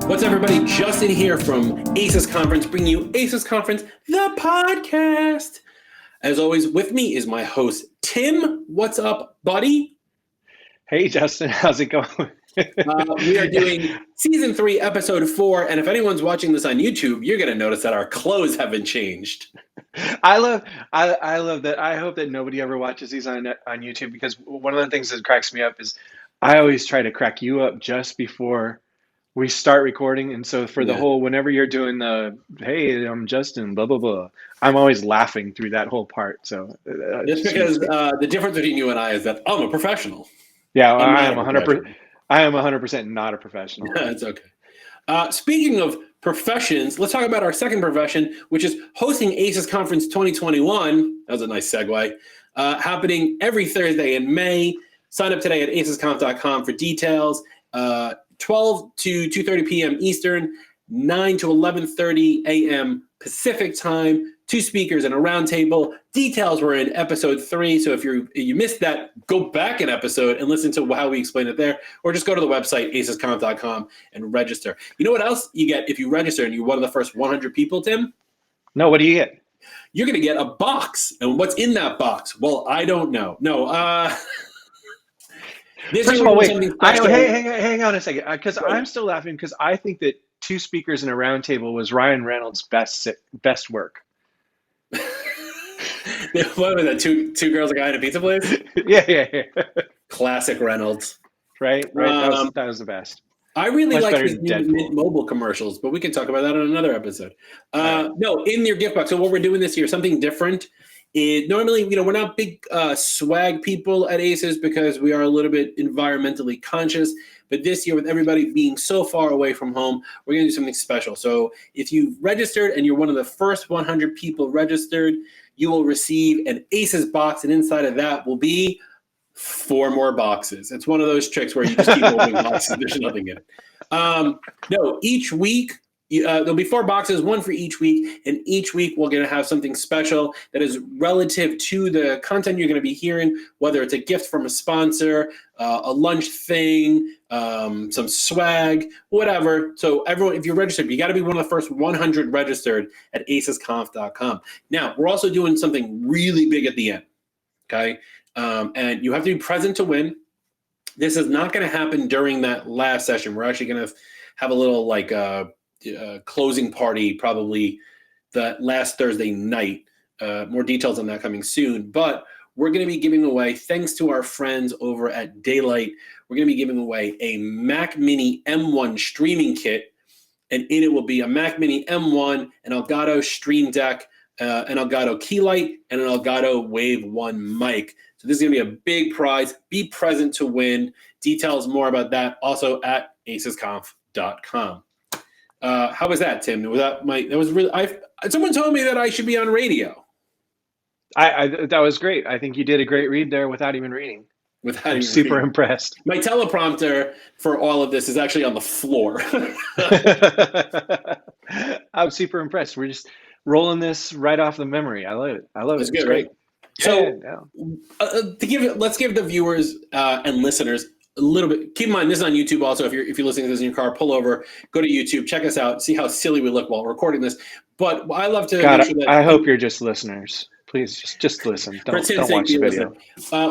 What's everybody? Justin here from ACES Conference, bringing you ACES Conference, the podcast. As always, with me is my host, Tim. What's up, buddy? Hey, Justin. How's it going? We are doing season 3, episode 4. And if anyone's watching this on YouTube, you're going to notice that our clothes haven't changed. I love that. I hope that nobody ever watches these on YouTube, because one of the things that cracks me up is I always try to crack you up just before we start recording. And so for the whole, whenever you're doing the, hey, I'm Justin, blah, blah, blah, I'm always laughing through that whole part. So just because the difference between you and I is that I'm a professional. Yeah, I am 100%. I am 100% not a professional. That's okay. Speaking of professions, let's talk about our second profession, which is hosting ACES Conference 2021. That was a nice segue. Happening every Thursday in May. Sign up today at acesconf.com for details. 12 to 2:30 p.m. Eastern, 9 to 11:30 a.m. Pacific time. 2 speakers and a roundtable. Details were in episode 3, so if you missed that, go back an episode and listen to how we explain it there, or just go to the website acesconf.com and register. You know what else you get if you register and you're one of the first 100 people, Tim? No, what do you get? You're going to get a box, and what's in that box? Well, I don't know. No. First of all, wait. Hang on a second, because I'm still laughing because I think that 2 speakers in a roundtable was Ryan Reynolds' best work. What was that? Two girls, a guy, in a pizza place? Yeah. Classic Reynolds. Right. That was the best. I really like his new Mint Mobile commercials, but we can talk about that on another episode. No, in your gift box. So what we're doing this year, something different. Normally, we're not big swag people at ACES because we are a little bit environmentally conscious. But this year, with everybody being so far away from home, we're going to do something special. So if you've registered and you're one of the first 100 people registered, you will receive an ACES box, and inside of that will be 4 more boxes. It's one of those tricks where you just keep opening boxes. There's nothing in it. No, each week, there'll be 4 boxes, 1 for each week, and each week we're going to have something special that is relative to the content you're going to be hearing, whether it's a gift from a sponsor, a lunch thing, some swag, whatever. So everyone, if you're registered, you got to be one of the first 100 registered at acesconf.com. Now, we're also doing something really big at the end, okay? And you have to be present to win. This is not going to happen during that last session. We're actually going to have a little closing party probably that last Thursday night. More details on that coming soon. But we're going to be giving away, thanks to our friends over at Daylight, we're going to be giving away a Mac Mini M1 streaming kit. And in it will be a Mac Mini M1, an Elgato Stream Deck, an Elgato Key Light, and an Elgato Wave 1 mic. So this is going to be a big prize. Be present to win. Details more about that also at acesconf.com. How was that, Tim? Someone told me that I should be on radio. That was great. I think you did a great read there without even reading. I'm super impressed. My teleprompter for all of this is actually on the floor. I'm super impressed. We're just rolling this right off the memory. I love it. It's good, great. Right? So let's give the viewers and listeners a little bit. Keep in mind, this is on YouTube also. If you're listening to this in your car, pull over, go to YouTube, check us out, see how silly we look while recording this. But I love to make sure that I hope you're just listeners. Please just listen. Don't watch the video.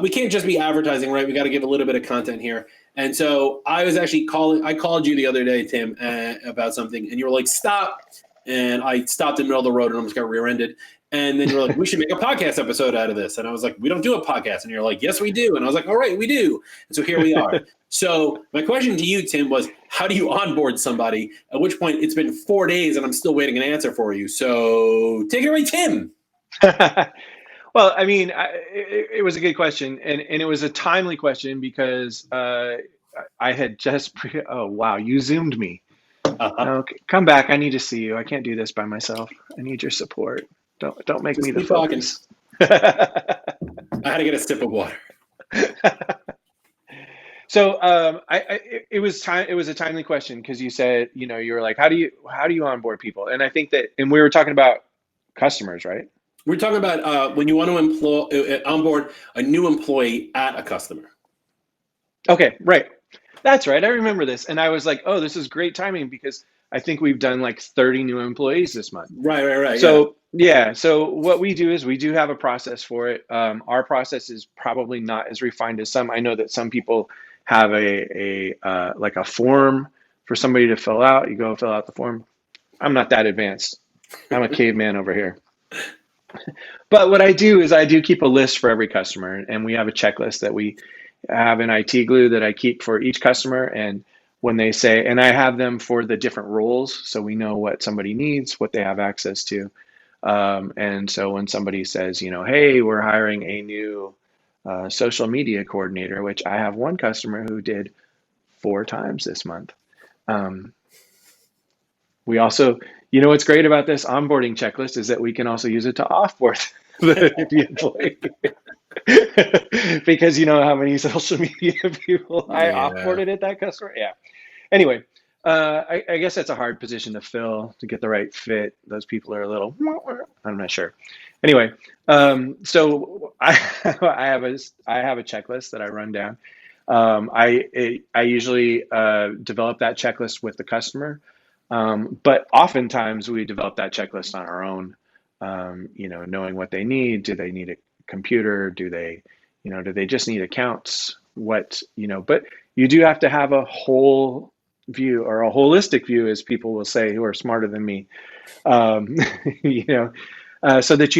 We can't just be advertising, right? We got to give a little bit of content here. And so I was actually I called you the other day, Tim, about something, and you were like, stop. And I stopped in the middle of the road and almost got rear-ended. And then you're like, we should make a podcast episode out of this. And I was like, we don't do a podcast. And you're like, yes, we do. And I was like, all right, we do. And so here we are. So my question to you, Tim, was how do you onboard somebody? At which point it's been 4 days and I'm still waiting an answer for you. So take it away, Tim. Well, I mean, it was a good question. And it was a timely question because I had just, oh, wow, you Zoomed me. Okay, come back. I need to see you. I can't do this by myself. I need your support. Don't make me the focus. I had to get a sip of water. So it was a timely question because you said, you were like, how do you onboard people? And I think that, and we were talking about customers, right? We're talking about when you want to onboard a new employee at a customer. Okay, right. That's right. I remember this. And I was like, oh, this is great timing because I think we've done like 30 new employees this month. Right. Yeah. So yeah, so what we do is we do have a process for it. Our process is probably not as refined as some. I know that some people have a like a form for somebody to fill out. You go fill out the form. I'm not that advanced. I'm a caveman over here. But what I do is I do keep a list for every customer, and we have a checklist that we have in IT Glue that I keep for each customer. And when they say, and I have them for the different roles, so we know what somebody needs, what they have access to. And so when somebody says, hey, we're hiring a new social media coordinator, which I have one customer who did 4 times this month. We also, what's great about this onboarding checklist is that we can also use it to offboard the employee. Because you know how many social media people I offboarded at that customer? Yeah. Anyway, I guess that's a hard position to fill to get the right fit. Those people are a little, I'm not sure. Anyway, so I have a checklist that I run down. I usually develop that checklist with the customer, but oftentimes we develop that checklist on our own. Knowing what they need. Do they need a computer? Do they just need accounts? But you do have to have a whole view, or a holistic view, as people will say, who are smarter than me. So that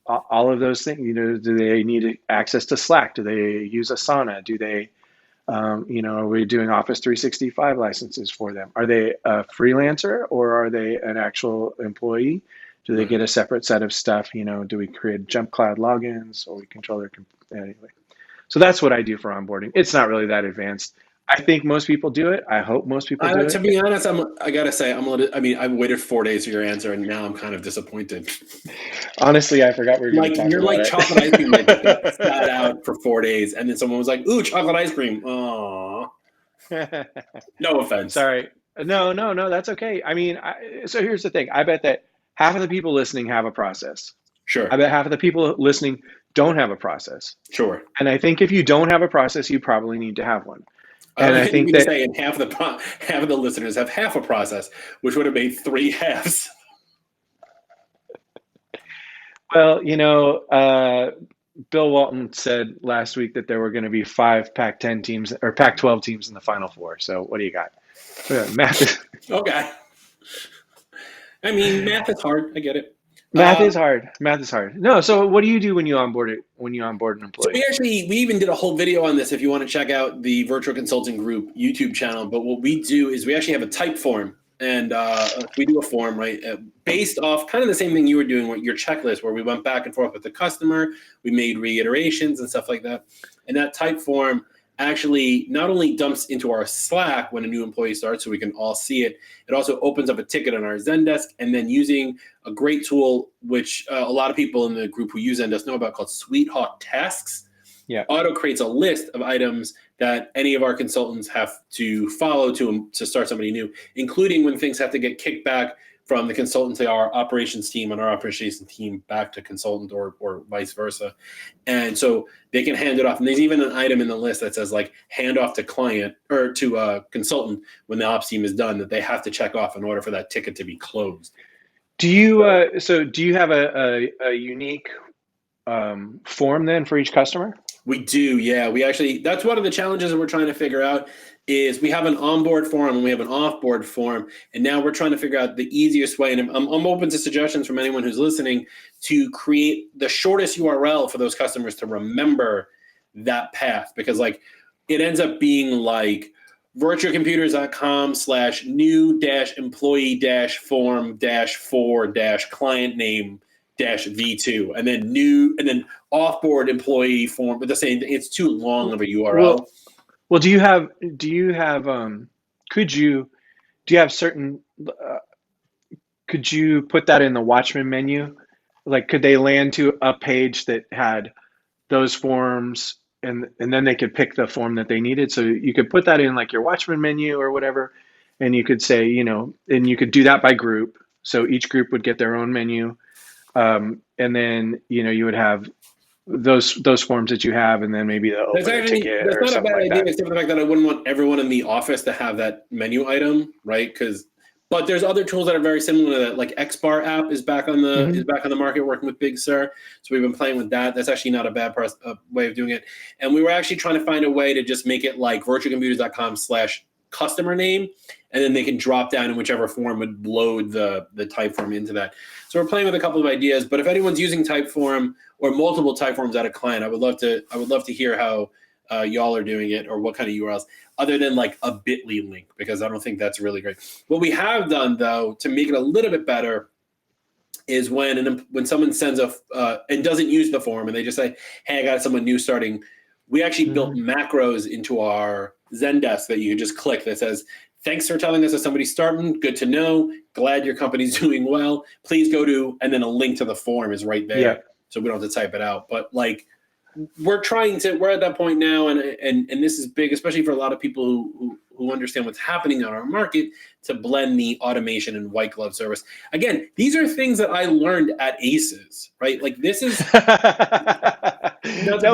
all of those things. Do they need access to Slack? Do they use Asana? Do they are we doing Office 365 licenses for them? Are they a freelancer or are they an actual employee? Do they get a separate set of stuff? Do we create jump cloud logins, or we control their anyway? So that's what I do for onboarding. It's not really that advanced. I think most people do it. I hope most people do it. To be honest, I gotta say, I've waited 4 days for your answer, and now I'm kind of disappointed. Honestly, I forgot we were going to talk about it. You're like chocolate ice cream that sat out for 4 days, and then someone was like, "Ooh, chocolate ice cream." Aww. No offense. Sorry. No, that's okay. I mean, so here's the thing. I bet that half of the people listening have a process. Sure. I bet half of the people listening don't have a process. Sure. And I think if you don't have a process, you probably need to have one. And I think that saying half of the listeners have half a process, which would have made 3 halves. Well, Bill Walton said last week that there were going to be 5 Pac-10 teams or Pac-12 teams in the Final Four. So what do you got? Math. Okay. I mean, math is hard. I get it. Math is hard. No, so what do you do when you onboard an employee? So we even did a whole video on this if you want to check out the Virtual Consulting Group YouTube channel. But what we do is we actually have a type form, and we do a form, right, based off kind of the same thing you were doing with your checklist, where we went back and forth with the customer, we made reiterations and stuff like that. And that type form actually not only dumps into our Slack when a new employee starts so we can all see it, it also opens up a ticket on our Zendesk, and then using a great tool, which a lot of people in the group who use Zendesk know about, called Sweethawk Tasks. Yeah. Auto creates a list of items that any of our consultants have to follow to start somebody new, including when things have to get kicked back from the consultant to our operations team and our operations team back to consultant, or vice versa. And so they can hand it off. And there's even an item in the list that says like hand off to client or to consultant when the ops team is done, that they have to check off in order for that ticket to be closed. Do you have a unique form then for each customer? We do, yeah. That's one of the challenges that we're trying to figure out, is we have an onboard form and we have an offboard form, and now we're trying to figure out the easiest way. And I'm open to suggestions from anyone who's listening to create the shortest URL for those customers to remember that path, because like it ends up being like virtualcomputers.com/new-employee-form-4-client name -V2, and then offboard employee form, but the same thing. It's too long of a URL. Well, do you have certain, could you put that in the Watchman menu? Like, could they land to a page that had those forms, and then they could pick the form that they needed? So you could put that in like your Watchman menu or whatever, and you could say, and you could do that by group. So each group would get their own menu. And then, you would have those forms that you have, and then maybe the open ticket or that's not a something bad like idea, that. except for the fact that I wouldn't want everyone in the office to have that menu item, right? But there's other tools that are very similar to that, like XBAR app is back on the market, working with Big Sur. So we've been playing with that. That's actually not a bad way of doing it. And we were actually trying to find a way to just make it like virtualcomputers.com/customer name, and then they can drop down in whichever form would load the Typeform into that. So we're playing with a couple of ideas. But if anyone's using Typeform or multiple Typeforms at a client, I would love to hear how y'all are doing it, or what kind of URLs, other than like a bit.ly link, because I don't think that's really great. What we have done, though, to make it a little bit better is when someone sends and doesn't use the form and they just say, hey, I got someone new starting, we actually built macros into our Zendesk that you can just click that says, thanks for telling us that somebody's starting. Good to know. Glad your company's doing well. Please go to, and then a link to the form is right there. Yeah. So we don't have to type it out. But like, we're at that point now, and this is big, especially for a lot of people who understand what's happening on our market, to blend the automation and white glove service. Again, these are things that I learned at ACES, right? Like this is no,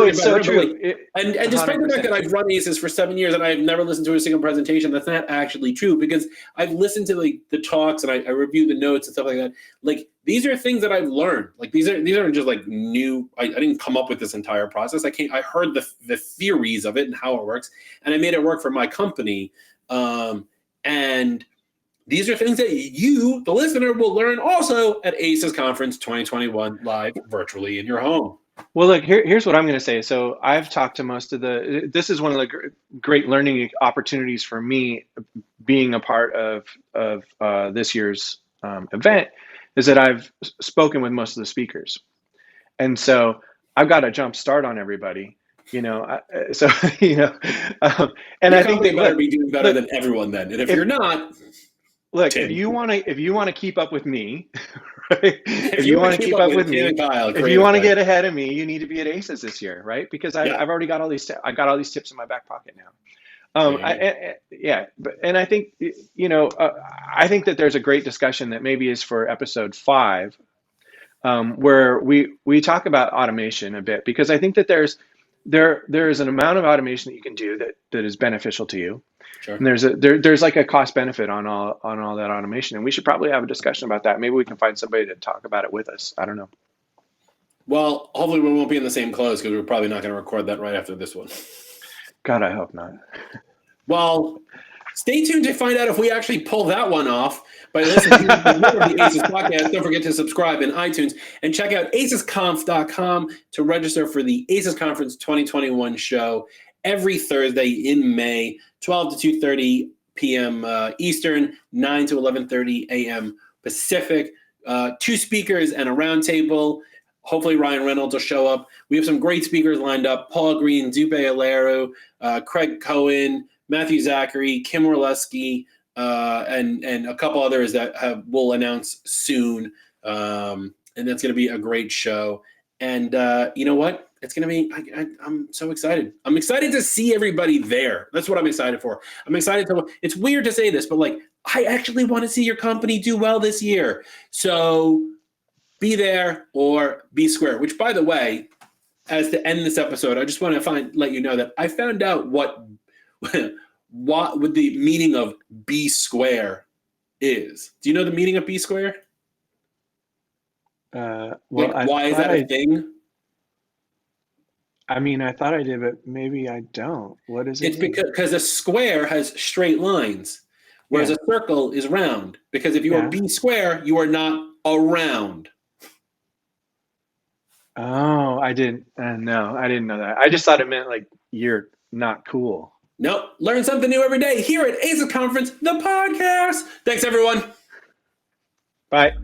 it's so true. And despite the fact that I've run ACES for 7 years and I've never listened to a single presentation, that's not actually true, because I've listened to like the talks and I review the notes and stuff like that. Like these are things that I've learned. Like these aren't just like new. I didn't come up with this entire process. I heard the theories of it and how it works, and I made it work for my company. And these are things that you, the listener, will learn also at ACES Conference 2021 live virtually in your home. Well, look, here's what I'm going to say. So I've talked to this is one of the great learning opportunities for me being a part of this year's event, is that I've spoken with most of the speakers. And so I've got a jump start on everybody, and I think they better be doing better than everyone then. And if you're not, look, Tim. if you want to keep up with me, right? If you want to keep up with me, if you want to get ahead of me, you need to be at ACES this year, right? Because I've already got all these. I've got all these tips in my back pocket now. I think I think that there's a great discussion that maybe is for episode 5, where we talk about automation a bit, because I think that there is an amount of automation that you can do that is beneficial to you. Sure. And there's like a cost benefit on all that automation, and we should probably have a discussion about that. Maybe we can find somebody to talk about it with us. I don't know. Well, hopefully we won't be in the same clothes, because we're probably not going to record that right after this one. God, I hope not. Well, stay tuned to find out if we actually pull that one off by listening to the ACES podcast. Don't forget to subscribe in iTunes and check out acesconf.com to register for the ACES Conference 2021 show every Thursday in May, 12 to 2:30 p.m. Eastern, 9 to 11:30 a.m. Pacific. 2 speakers and a roundtable. Hopefully Ryan Reynolds will show up. We have some great speakers lined up: Paul Green, Dupe Alero, Craig Cohen, Matthew Zachary, Kim Orleski, and a couple others that we'll announce soon. And that's going to be a great show. And you know what? It's going to be, I'm so excited. I'm excited to see everybody there. That's what I'm excited for. I'm excited it's weird to say this, but like, I actually want to see your company do well this year. So be there or be square, which, by the way, as to end this episode, I just want to let you know that I found out what the meaning of B square is. Do you know the meaning of B square? Why is that a thing? I mean, I thought I did, but maybe I don't. What is it? It's because a square has straight lines, whereas a circle is round. Because if you are B square, you are not around. Oh, I didn't. No, I didn't know that. I just thought it meant like you're not cool. Nope. Learn something new every day here at ACES Conference, the podcast. Thanks, everyone. Bye.